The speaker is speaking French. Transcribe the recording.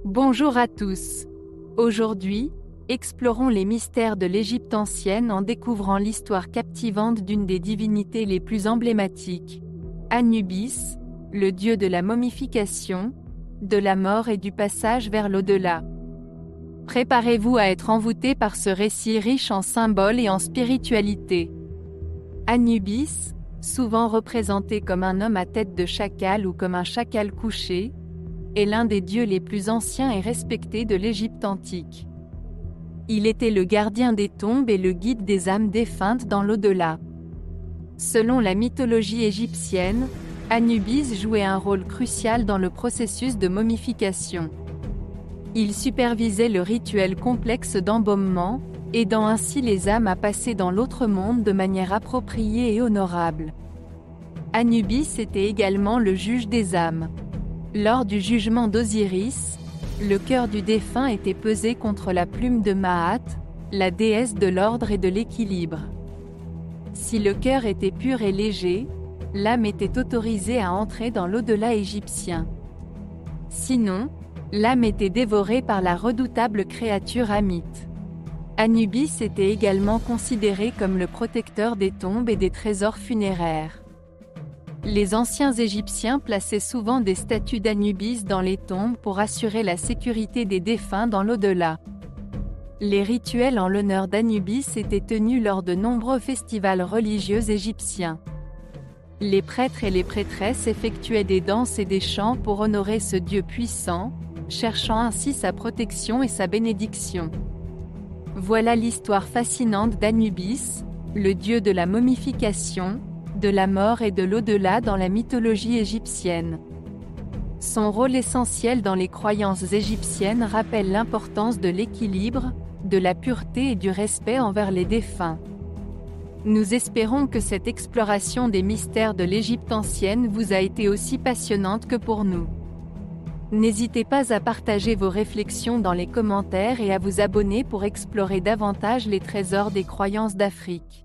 Bonjour à tous. Aujourd'hui, explorons les mystères de l'Égypte ancienne en découvrant l'histoire captivante d'une des divinités les plus emblématiques, Anubis, le dieu de la momification, de la mort et du passage vers l'au-delà. Préparez-vous à être envoûtés par ce récit riche en symboles et en spiritualité. Anubis, souvent représenté comme un homme à tête de chacal ou comme un chacal couché, est l'un des dieux les plus anciens et respectés de l'Égypte antique. Il était le gardien des tombes et le guide des âmes défuntes dans l'au-delà. Selon la mythologie égyptienne, Anubis jouait un rôle crucial dans le processus de momification. Il supervisait le rituel complexe d'embaumement, aidant ainsi les âmes à passer dans l'autre monde de manière appropriée et honorable. Anubis était également le juge des âmes. Lors du jugement d'Osiris, le cœur du défunt était pesé contre la plume de Maat, la déesse de l'ordre et de l'équilibre. Si le cœur était pur et léger, l'âme était autorisée à entrer dans l'au-delà égyptien. Sinon, l'âme était dévorée par la redoutable créature Amit. Anubis était également considéré comme le protecteur des tombes et des trésors funéraires. Les anciens Égyptiens plaçaient souvent des statues d'Anubis dans les tombes pour assurer la sécurité des défunts dans l'au-delà. Les rituels en l'honneur d'Anubis étaient tenus lors de nombreux festivals religieux égyptiens. Les prêtres et les prêtresses effectuaient des danses et des chants pour honorer ce Dieu puissant, cherchant ainsi sa protection et sa bénédiction. Voilà l'histoire fascinante d'Anubis, le dieu de la momification, de la mort et de l'au-delà dans la mythologie égyptienne. Son rôle essentiel dans les croyances égyptiennes rappelle l'importance de l'équilibre, de la pureté et du respect envers les défunts. Nous espérons que cette exploration des mystères de l'Égypte ancienne vous a été aussi passionnante que pour nous. N'hésitez pas à partager vos réflexions dans les commentaires et à vous abonner pour explorer davantage les trésors des croyances d'Afrique.